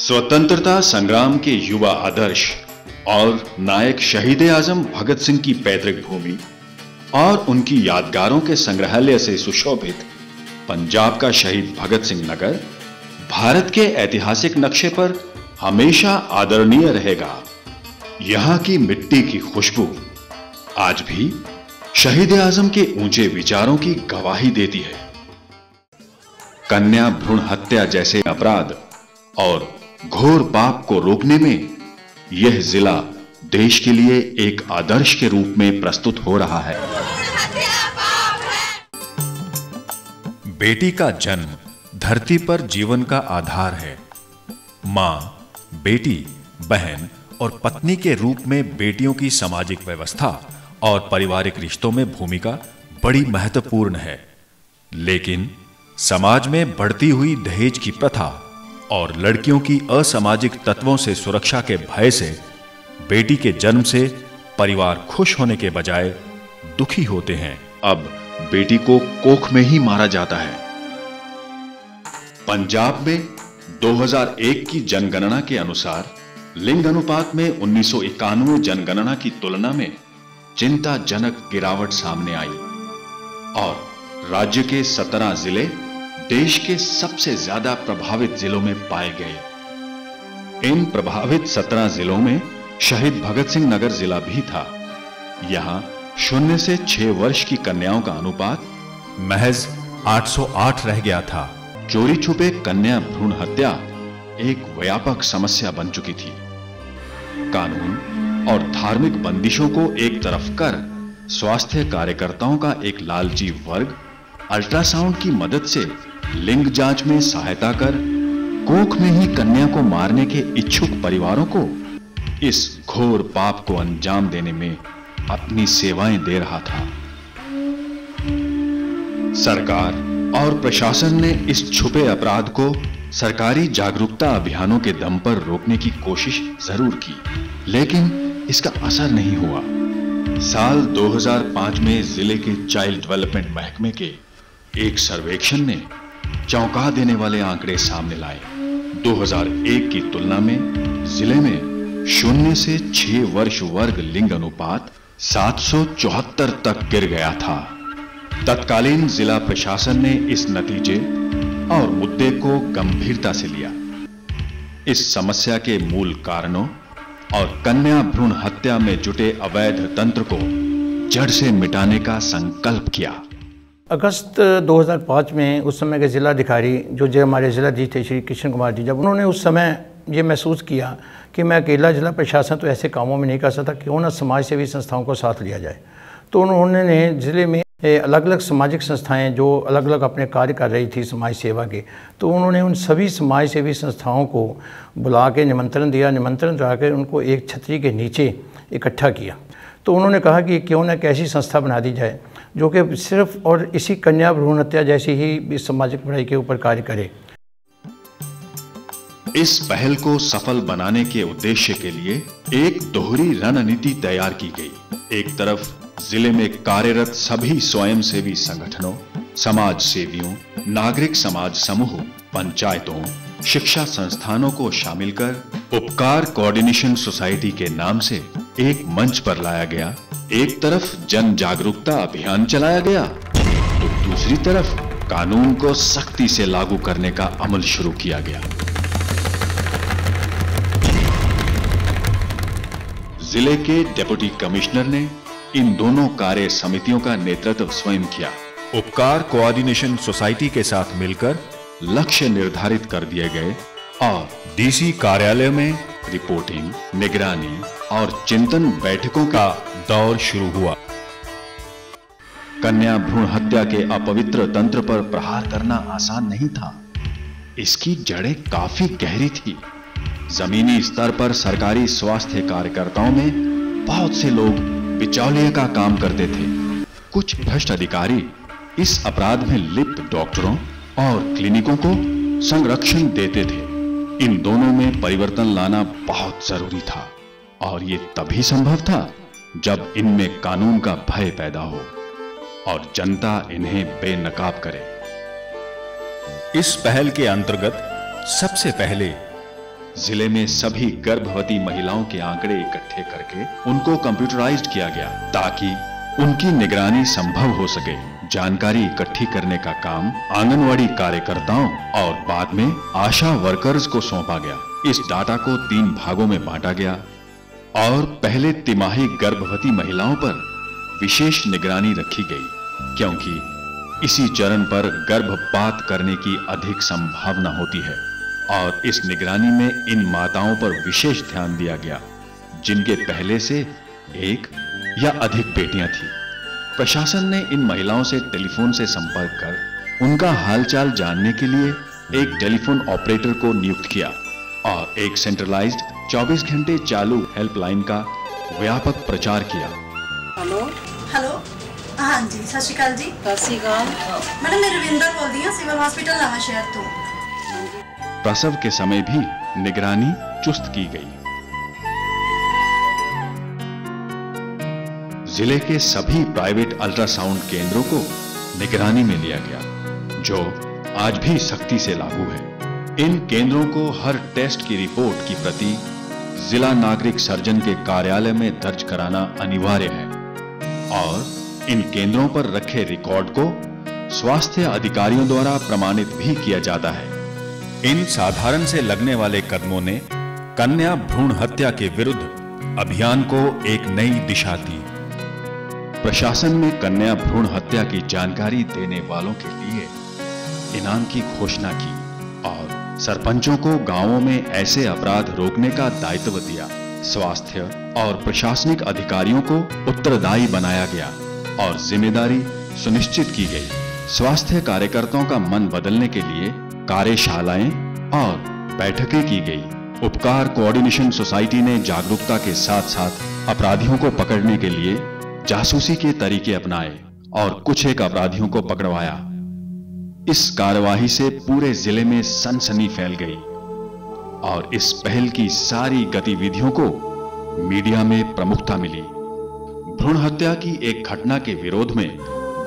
स्वतंत्रता संग्राम के युवा आदर्श और नायक शहीद आजम भगत सिंह की पैतृक भूमि और उनकी यादगारों के संग्रहालय से सुशोभित पंजाब का शहीद भगत सिंह नगर भारत के ऐतिहासिक नक्शे पर हमेशा आदरणीय रहेगा। यहां की मिट्टी की खुशबू आज भी शहीद आजम के ऊंचे विचारों की गवाही देती है। कन्या भ्रूण हत्या जैसे अपराध और घोर पाप को रोकने में यह जिला देश के लिए एक आदर्श के रूप में प्रस्तुत हो रहा है। बेटी का जन्म धरती पर जीवन का आधार है। मां, बेटी, बहन और पत्नी के रूप में बेटियों की सामाजिक व्यवस्था और पारिवारिक रिश्तों में भूमिका बड़ी महत्वपूर्ण है। लेकिन समाज में बढ़ती हुई दहेज की प्रथा और लड़कियों की असामाजिक तत्वों से सुरक्षा के भय से बेटी के जन्म से परिवार खुश होने के बजाय दुखी होते हैं। अब बेटी को कोख में ही मारा जाता है। पंजाब में 2001 की जनगणना के अनुसार लिंग अनुपात में 1991 जनगणना की तुलना में चिंताजनक गिरावट सामने आई और राज्य के 17 जिले देश के सबसे ज्यादा प्रभावित जिलों में पाए गए। इन प्रभावित 17 जिलों में शहीद भगत सिंह नगर जिला भी था। यहां 0 से 6 वर्ष की कन्याओं का अनुपात महज 808 रह गया था। चोरी छुपे कन्या भ्रूण हत्या एक व्यापक समस्या बन चुकी थी। कानून और धार्मिक बंदिशों को एक तरफ कर स्वास्थ्य कार्यकर्ताओं का एक लालची वर्ग अल्ट्रासाउंड की मदद से लिंग जांच में सहायता कर कोख में ही कन्या को मारने के इच्छुक परिवारों को इस घोर पाप को अंजाम देने में अपनी सेवाएं दे रहा था। सरकार और प्रशासन ने इस छुपे अपराध को सरकारी जागरूकता अभियानों के दम पर रोकने की कोशिश जरूर की, लेकिन इसका असर नहीं हुआ। साल 2005 में जिले के चाइल्ड डेवलपमेंट महकमे के एक सर्वेक्षण ने चौंका देने वाले आंकड़े सामने लाए। 2001 की तुलना में जिले में 0 से 6 वर्ष वर्ग लिंग अनुपात 774 तक गिर गया था। तत्कालीन जिला प्रशासन ने इस नतीजे और मुद्दे को गंभीरता से लिया। इस समस्या के मूल कारणों और कन्या भ्रूण हत्या में जुटे अवैध तंत्र को जड़ से मिटाने का संकल्प किया। अगस्त 2005 में उस समय के जिलाधिकारी जो हमारे जिलाधीश थे श्री कृष्ण कुमार जी, जब उन्होंने उस समय ये महसूस किया कि मैं अकेला जिला प्रशासन तो ऐसे कामों में नहीं कर सकता, क्यों ना समाज सेवी संस्थाओं को साथ लिया जाए। तो उन्होंने ज़िले में अलग अलग सामाजिक संस्थाएं जो अलग अलग अपने कार्य कर रही थी समाज सेवा के, तो उन्होंने उन सभी समाज सेवी संस्थाओं को बुला के निमंत्रण दिया। निमंत्रण दिलाकर उनको एक छतरी के नीचे इकट्ठा किया। तो उन्होंने कहा कि क्यों ना एक ऐसी संस्था बना दी जाए जो कि सिर्फ और इसी कन्या भ्रूण हत्या जैसी ही सामाजिक बुराई के ऊपर कार्य करे। इस पहल को सफल बनाने के उद्देश्य के लिए एक दोहरी रणनीति तैयार की गई। एक तरफ जिले में कार्यरत सभी स्वयंसेवी संगठनों, समाज सेवियों, नागरिक समाज समूह, पंचायतों, शिक्षा संस्थानों को शामिल कर उपकार कोऑर्डिनेशन सोसाइटी के नाम से एक मंच पर लाया गया। एक तरफ जन जागरूकता अभियान चलाया गया तो दूसरी तरफ कानून को सख्ती से लागू करने का अमल शुरू किया गया। जिले के डिप्टी कमिश्नर ने इन दोनों कार्य समितियों का नेतृत्व स्वयं किया। उपकार कोऑर्डिनेशन सोसाइटी के साथ मिलकर लक्ष्य निर्धारित कर दिए गए और डीसी कार्यालय में रिपोर्टिंग, निगरानी और चिंतन बैठकों का दौर शुरू हुआ। कन्या भ्रूण हत्या के अपवित्र तंत्र पर प्रहार करना आसान नहीं था। इसकी जड़ें काफी गहरी थी। जमीनी स्तर पर सरकारी स्वास्थ्य कार्यकर्ताओं में बहुत से लोग बिचौलिए का काम करते थे। कुछ भ्रष्ट अधिकारी इस अपराध में लिप्त डॉक्टरों और क्लिनिकों को संरक्षण देते थे। इन दोनों में परिवर्तन लाना बहुत जरूरी था और ये तभी संभव था जब इनमें कानून का भय पैदा हो और जनता इन्हें बेनकाब करे। इस पहल के अंतर्गत सबसे पहले जिले में सभी गर्भवती महिलाओं के आंकड़े इकट्ठे करके उनको कंप्यूटराइज्ड किया गया ताकि उनकी निगरानी संभव हो सके। जानकारी इकट्ठी करने का काम आंगनवाड़ी कार्यकर्ताओं और बाद में आशा वर्कर्स को सौंपा गया। इस डाटा को 3 भागों में बांटा गया और पहले तिमाही गर्भवती महिलाओं पर विशेष निगरानी रखी गई, क्योंकि इसी चरण पर गर्भपात करने की अधिक संभावना होती है और इस निगरानी में इन माताओं पर विशेष ध्यान दिया गया जिनके पहले से 1 या अधिक बेटियां थीं। प्रशासन ने इन महिलाओं से टेलीफोन से संपर्क कर उनका हालचाल जानने के लिए एक टेलीफोन ऑपरेटर को नियुक्त किया और एक सेंट्रलाइज्ड 24 घंटे चालू हेल्पलाइन का व्यापक प्रचार किया। हेलो हेलो, हाँ जी, सत श्री अकाल जी। सत श्री अकाल मैडम, मैं रविंदर बोल रही हूँ सिविल हॉस्पिटल नवा शहर तो। प्रसव के समय भी निगरानी चुस्त की गई। जिले के सभी प्राइवेट अल्ट्रासाउंड केंद्रों को निगरानी में लिया गया, जो आज भी सख्ती से लागू है। इन केंद्रों को हर टेस्ट की रिपोर्ट की प्रति जिला नागरिक सर्जन के कार्यालय में दर्ज कराना अनिवार्य है और इन केंद्रों पर रखे रिकॉर्ड को स्वास्थ्य अधिकारियों द्वारा प्रमाणित भी किया जाता है। इन साधारण से लगने वाले कदमों ने कन्या भ्रूण हत्या के विरुद्ध अभियान को एक नई दिशा दी। प्रशासन ने कन्या भ्रूण हत्या की जानकारी देने वालों के लिए इनाम की घोषणा की और सरपंचों को गांवों में ऐसे अपराध रोकने का दायित्व दिया। स्वास्थ्य और प्रशासनिक अधिकारियों को उत्तरदायी बनाया गया और जिम्मेदारी सुनिश्चित की गई। स्वास्थ्य कार्यकर्ताओं का मन बदलने के लिए कार्यशालाएं और बैठकें की गई। उपकार कोऑर्डिनेशन सोसाइटी ने जागरूकता के साथ साथ अपराधियों को पकड़ने के लिए जासूसी के तरीके अपनाए और कुछ एक अपराधियों को पकड़वाया। इस कार्यवाही से पूरे जिले में सनसनी फैल गई और इस पहल की सारी गतिविधियों को मीडिया में प्रमुखता मिली। भ्रूण हत्या की एक घटना के विरोध में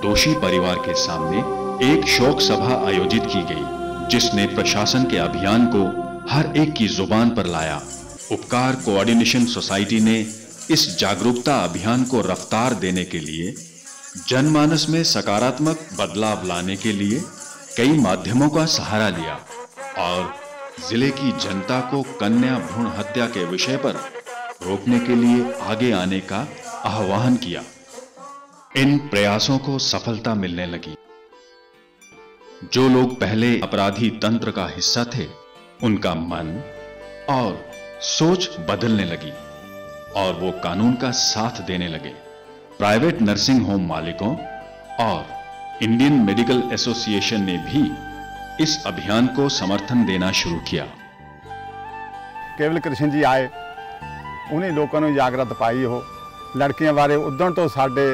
दोषी परिवार के सामने एक शोक सभा आयोजित की गई, जिसने प्रशासन के अभियान को हर एक की जुबान पर लाया। उपकार कोऑर्डिनेशन सोसाइटी ने इस जागरूकता अभियान को रफ्तार देने के लिए जनमानस में सकारात्मक बदलाव लाने के लिए कई माध्यमों का सहारा लिया और जिले की जनता को कन्या भ्रूण हत्या के विषय पर रोकने के लिए आगे आने का आह्वान किया। इन प्रयासों को सफलता मिलने लगी। जो लोग पहले अपराधी तंत्र का हिस्सा थे, उनका मन और सोच बदलने लगी और वो कानून का साथ देने लगे। प्राइवेट नर्सिंग होम मालिकों और इंडियन मेडिकल एसोसिएशन ने भी इस अभियान को समर्थन देना शुरू किया। केवल कृष्ण जी आए, उन्हें लोगों को जागृत पाई हो लड़कियां बारे उदण तो साडे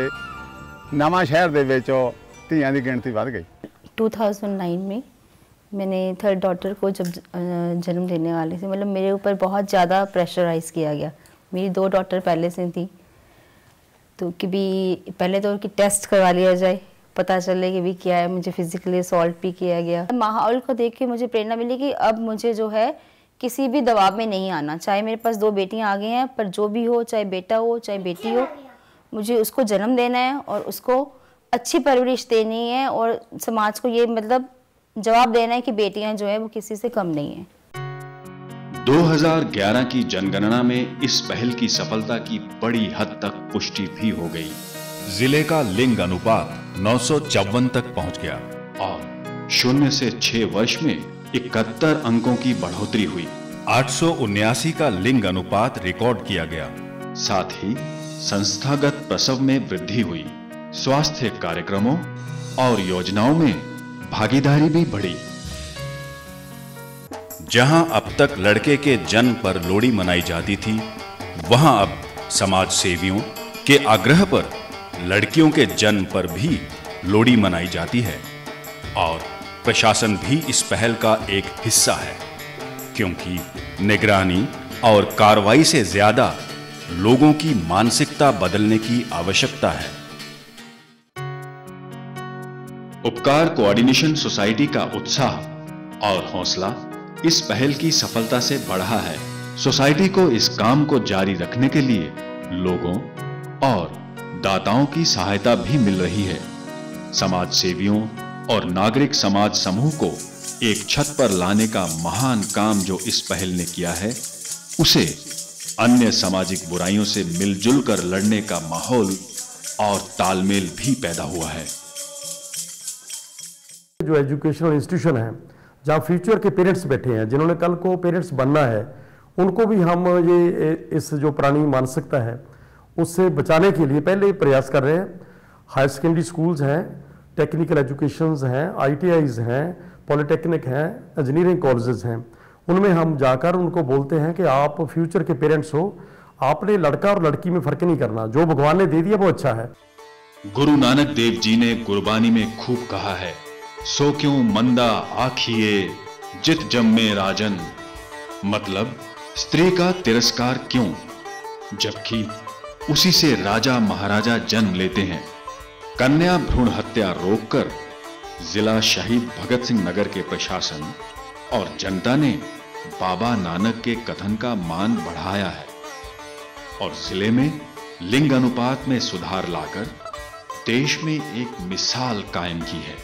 नवा शहर दे विच धीआं दी गिणती बढ़ गई। 2009 में मैंने 3rd डॉटर को जब जन्म देने वाली थी, मतलब मेरे ऊपर बहुत ज़्यादा प्रेशराइज किया गया। मेरी 2 डॉटर पहले से थी, तो कि भी पहले तो उनकी टेस्ट करवा लिया जाए, पता चले कि भी क्या है। मुझे फिजिकली असॉल्ट भी किया गया। माहौल को देख के मुझे प्रेरणा मिली कि अब मुझे जो है किसी भी दबाव में नहीं आना। चाहे मेरे पास 2 बेटियां आ गई हैं, पर जो भी हो, चाहे बेटा हो चाहे बेटी हो, मुझे उसको जन्म देना है और उसको अच्छी परवरिश देनी है और समाज को ये मतलब जवाब देना है कि बेटियां जो है वो किसी से कम नहीं है। 2011 की जनगणना में इस पहल की सफलता की बड़ी हद तक पुष्टि भी हो गई। जिले का लिंग अनुपात 954 तक पहुंच गया और 0 से 6 वर्ष में 71 अंकों की बढ़ोतरी हुई। 879 का लिंग अनुपात रिकॉर्ड किया गया। साथ ही संस्थागत प्रसव में वृद्धि हुई। स्वास्थ्य कार्यक्रमों और योजनाओं में भागीदारी भी बढ़ी। जहां अब तक लड़के के जन्म पर लोहड़ी मनाई जाती थी, वहां अब समाज सेवियों के आग्रह पर लड़कियों के जन्म पर भी लोहड़ी मनाई जाती है और प्रशासन भी इस पहल का एक हिस्सा है, क्योंकि निगरानी और कार्रवाई से ज्यादा लोगों की मानसिकता बदलने की आवश्यकता है। उपकार कोऑर्डिनेशन सोसाइटी का उत्साह और हौसला इस पहल की सफलता से बढ़ा है। सोसाइटी को इस काम को जारी रखने के लिए लोगों और दाताओं की सहायता भी मिल रही है। समाज सेवियों और नागरिक समाज समूह को एक छत पर लाने का महान काम जो इस पहल ने किया है, उसे अन्य सामाजिक बुराइयों से मिलजुल कर लड़ने का माहौल और तालमेल भी पैदा हुआ है। जो एजुकेशनल इंस्टीट्यूशन है, जहाँ फ्यूचर के पेरेंट्स बैठे हैं, जिन्होंने कल को पेरेंट्स बनना है, उनको भी हम ये इस जो पुरानी मानसिकता है उससे बचाने के लिए पहले प्रयास कर रहे हैं। हायर सेकेंडरी स्कूल्स हैं, टेक्निकल एजुकेशंस हैं, ITIs हैं, पॉलिटेक्निक हैं, इंजीनियरिंग कॉलेजेस हैं, उनमें हम जाकर उनको बोलते हैं कि आप फ्यूचर के पेरेंट्स हो, आपने लड़का और लड़की में फर्क नहीं करना, जो भगवान ने दे दिया वो अच्छा है। गुरु नानक देव जी ने गुरबानी में खूब कहा है, सो क्यों मंदा आखिए जित जम्मे राजन। मतलब स्त्री का तिरस्कार क्यों, जबकि उसी से राजा महाराजा जन्म लेते हैं। कन्या भ्रूण हत्या रोककर जिला शहीद भगत सिंह नगर के प्रशासन और जनता ने बाबा नानक के कथन का मान बढ़ाया है और जिले में लिंग अनुपात में सुधार लाकर देश में एक मिसाल कायम की है।